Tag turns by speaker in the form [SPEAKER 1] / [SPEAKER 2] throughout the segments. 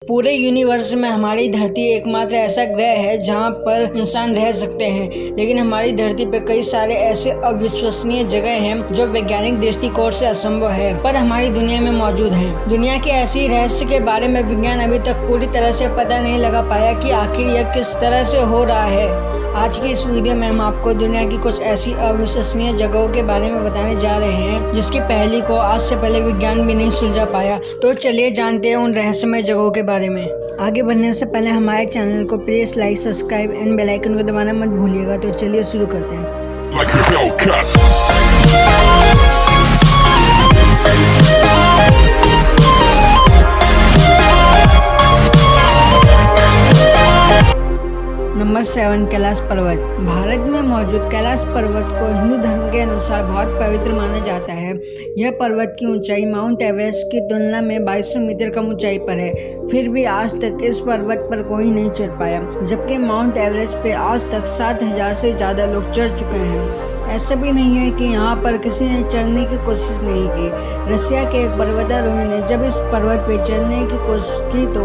[SPEAKER 1] पूरे यूनिवर्स में हमारी धरती एकमात्र ऐसा ग्रह है जहां पर इंसान रह सकते हैं, लेकिन हमारी धरती पर कई सारे ऐसे अविश्वसनीय जगह हैं जो वैज्ञानिक दृष्टिकोण से असंभव है पर हमारी दुनिया में मौजूद हैं। दुनिया के ऐसी रहस्य के बारे में विज्ञान अभी तक पूरी तरह से पता नहीं लगा पाया कि आखिर यह किस तरह से हो रहा है। आज की इस वीडियो में हम आपको दुनिया की कुछ ऐसी अविश्वसनीय जगहों के बारे में बताने जा रहे हैं जिसकी पहेली को आज से पहले विज्ञान भी नहीं सुलझा पाया। तो चलिए जानते हैं उन रहस्यमय जगहों के बारे में। आगे बढ़ने से पहले हमारे चैनल को please like, subscribe and bell icon को दबाना मत भूलिएगा। तो चलिए शुरू करते हैं। नंबर 7, कैलाश पर्वत। भारत में मौजूद कैलाश पर्वत को हिंदू धर्म के अनुसार बहुत पवित्र माना जाता है। यह पर्वत की ऊंचाई माउंट एवरेस्ट की तुलना में 2200 मीटर कम ऊंचाई पर है, फिर भी आज तक इस पर्वत पर कोई नहीं चढ़ पाया, जबकि माउंट एवरेस्ट पे आज तक 7000 से ज़्यादा लोग चढ़ चुके हैं। ऐसा भी नहीं है कि यहाँ पर किसी ने चढ़ने की कोशिश नहीं की। रसिया के एक पर्वतारोही ने जब इस पर्वत पे चढ़ने की कोशिश की तो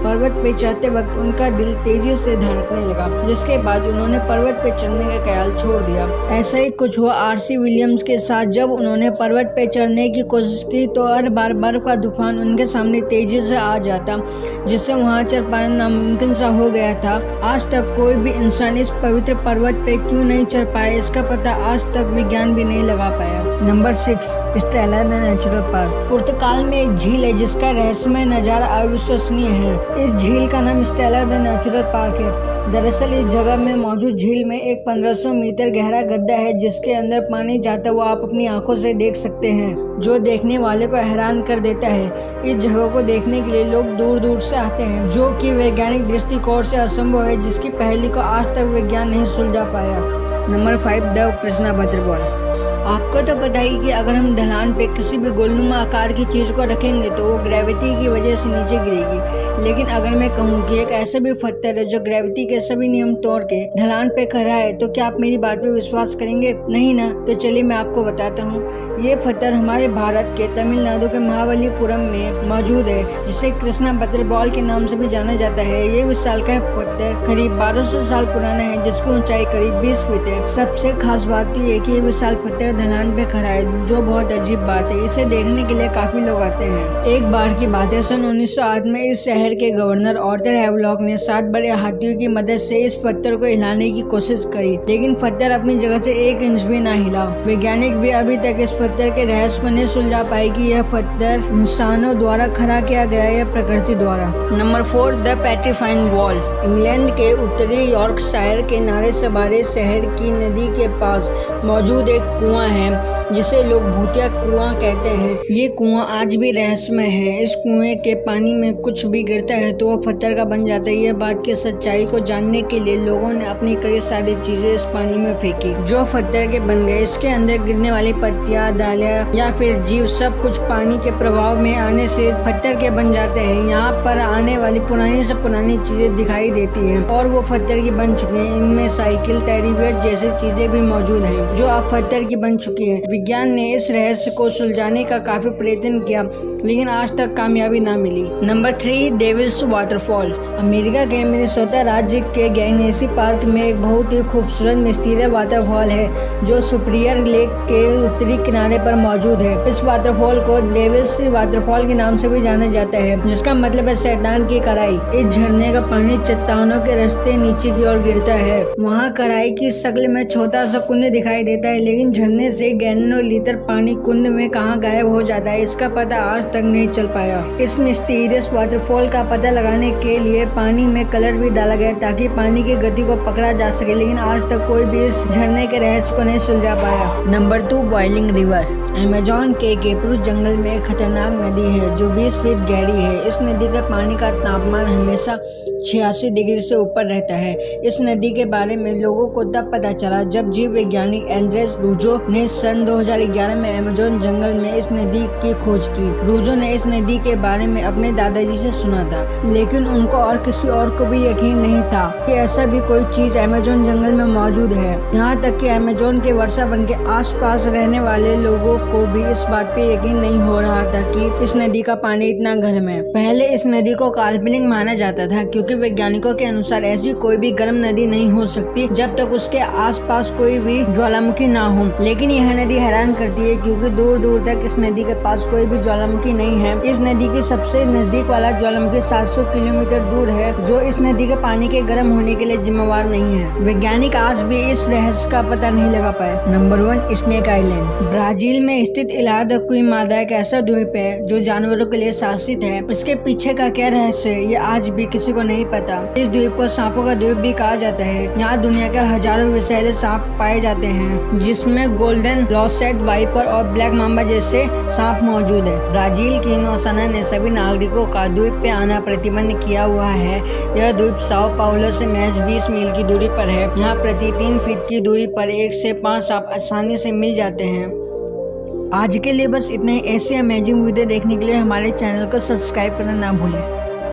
[SPEAKER 1] पर्वत पे चढ़ते वक्त उनका दिल तेजी से धड़कने लगा, जिसके बाद उन्होंने पर्वत पे चढ़ने का ख्याल छोड़ दिया। ऐसा ही कुछ हुआ आरसी विलियम्स के साथ। जब उन्होंने पर्वत पे चढ़ने की कोशिश की तो हर बार बर्फ का तूफान उनके सामने तेजी से आ जाता, जिससे वहाँ चढ़ पाना नामुमकिन सा हो गया था। आज तक कोई भी इंसान इस पवित्र पर्वत पे क्यों नहीं चढ़ पाया, इसका पता आज तक विज्ञान भी नहीं लगा पाया। Number 6, Stella the natural park. पुर्तगाल में एक झील है जिसका रहस्यमय नजारा अविश्वसनीय है। इस झील का नाम स्टेला द नेचुरल पार्क है। दरअसल इस जगह में मौजूद झील में एक 1500 मीटर गहरा गड्ढा है जिसके अंदर पानी जाता हुआ आप अपनी आंखों से देख सकते हैं, जो देखने वाले को हैरान कर देता है। इस जगह को देखने के लिए लोग दूर दूर से आते हैं, जो कि वैज्ञानिक दृष्टिकोण से असंभव है, जिसकी पहेली को आज तक विज्ञान नहीं सुलझा पाया। Number 5, the Krishna waterfall. आपको तो पता ही कि अगर हम ढलान पे किसी भी गोलनुमा आकार की चीज को रखेंगे तो वो ग्रेविटी की वजह से नीचे गिरेगी, लेकिन अगर मैं कहूँ कि एक ऐसा भी पत्थर है जो ग्रेविटी के सभी नियम तोड़ के ढलान पे खड़ा है, तो क्या आप मेरी बात पे विश्वास करेंगे? नहीं ना? तो चलिए मैं आपको बताता हूँ। ये पत्थर हमारे भारत के तमिलनाडु के महाबलीपुरम में मौजूद है, जिसे कृष्णा वाटरफॉल के नाम से भी जाना जाता है। ये विशालकाय पत्थर करीब 1200 साल पुराना है, जिसकी ऊंचाई करीब 20 फीट है। सबसे खास बात ये है कि ये विशाल पत्थर ढलान पे खड़ा है, जो बहुत अजीब बात है। इसे देखने के लिए काफी लोग आते हैं। एक बार की बात है, सन 1908 में इस शहर के गवर्नर आर्थर हैवलॉक ने 7 बड़े हाथियों की मदद से इस पत्थर को हिलाने की कोशिश करी, लेकिन पत्थर अपनी जगह से 1 इंच भी ना हिला। वैज्ञानिक भी अभी तक इस पत्थर के रहस्य को नहीं सुलझा पाए कि यह पत्थर इंसानों द्वारा खड़ा किया गया है या प्रकृति द्वारा। Number 4, the petrifying wall. England के उत्तरी यॉर्कशायर के नारे सबारे शहर की नदी के पास मौजूद एक कुआं है जिसे लोग भूतिया कुआं कहते हैं। ये कुआं आज भी रहस्यमय है। इस कुएं के पानी में कुछ भी गिरता है तो वह पत्थर का बन जाता है। यह बात की सच्चाई को जानने के लिए लोगों ने अपनी कई सारी चीजें इस पानी में फेंकी जो पत्थर के बन गए। इसके अंदर गिरने वाली पत्तियां, डालियां या फिर जीव सब कुछ पानी के प्रभाव में आने से पत्थर के बन जाते हैं। यहाँ पर आने वाली पुरानी से पुरानी चीजें दिखाई देती है और वो पत्थर की बन चुकी है। इनमें साइकिल, टेडी बियर जैसी चीजें भी मौजूद है जो अब पत्थर की बन चुकी है। विज्ञान ने इस रहस्य को सुलझाने का काफी प्रयत्न किया, लेकिन आज तक कामयाबी ना मिली। Number 3, devil's waterfall. अमेरिका के मिनेसोटा राज्य के गैनेसी पार्क में एक बहुत ही खूबसूरत मिस्टीरियस वाटरफॉल है जो सुपीरियर लेक के उत्तरी किनारे पर मौजूद है। इस वाटरफॉल को डेविल्स वाटरफॉल के नाम से भी जाना जाता है, जिसका मतलब है शैतान की कढ़ाई। इस झरने का पानी चट्टानों के रास्ते नीचे की ओर गिरता है। वहाँ कढ़ाई की शक्ल में छोटा सा कुंड दिखाई देता है, लेकिन झरने से गैलनों लीटर पानी कुंड में कहाँ गायब हो जाता है, इसका पता आज तक नहीं चल पाया। इस मिस्टीरियस वाटरफॉल का पता लगाने के लिए पानी में कलर भी डाला गया ताकि पानी की गति को पकड़ा जा सके, लेकिन आज तक कोई भी इस झरने के रहस्य को नहीं सुलझा पाया। Number 2, boiling river. अमेज़न के गेपरू जंगल में एक खतरनाक नदी है जो 20 फीट गहरी है। इस नदी का पानी का तापमान हमेशा 86 डिग्री से ऊपर रहता है। इस नदी के बारे में लोगों को तब पता चला जब जीव वैज्ञानिक एंड्रेस रूजो ने सन 2011 में अमेज़न जंगल में इस नदी की खोज की। रूजो ने इस नदी के बारे में अपने दादाजी से सुना था, लेकिन उनको और किसी और को भी यकीन नहीं था कि ऐसा भी कोई चीज अमेज़न जंगल में मौजूद है। यहाँ तक कि अमेज़न के वर्षा वन के आसपास रहने वाले लोगों को भी इस बात पे यकीन नहीं हो रहा था कि इस नदी का पानी इतना गर्म है। पहले इस नदी को काल्पनिक माना जाता था, क्योंकि वैज्ञानिकों के अनुसार ऐसी कोई भी गर्म नदी नहीं हो सकती जब तक उसके आसपास कोई भी ज्वालामुखी ना हो। लेकिन यह नदी हैरान करती है, क्योंकि दूर दूर तक इस नदी के पास कोई भी ज्वालामुखी नहीं है। इस नदी के सबसे नजदीक वाला ज्वालामुखी 700 किलोमीटर दूर है, जो इस नदी के पानी के गर्म होने के लिए जिम्मेवार नहीं है। वैज्ञानिक आज भी इस रहस्य का पता नहीं लगा पाए। Number 1, snake island. ब्राजील में स्थित इल्हा द क्विमादा एक ऐसा द्वीप है जो जानवरों के लिए शासित है। इसके पीछे का क्या रहस्य है, ये आज भी किसी को नहीं पता। इस द्वीप को सांपों का द्वीप भी कहा जाता है। यहाँ दुनिया के हजारों विषैले सांप पाए जाते हैं, जिसमें गोल्डन लॉसेट, वाइपर और ब्लैक मांबा जैसे सांप मौजूद है। ब्राजील की नौसेना ने सभी नागरिकों का द्वीप पे आना प्रतिबंध किया हुआ है। यह द्वीप साओ पाउलो से महज 20 मील की दूरी पर है। यहाँ प्रति 3 फीट की दूरी पर 1 से 5 सांप आसानी से मिल जाते हैं। आज के लिए बस इतना ही। ऐसी अमेजिंग वीडियो देखने के लिए हमारे चैनल को सब्सक्राइब करना ना भूलें।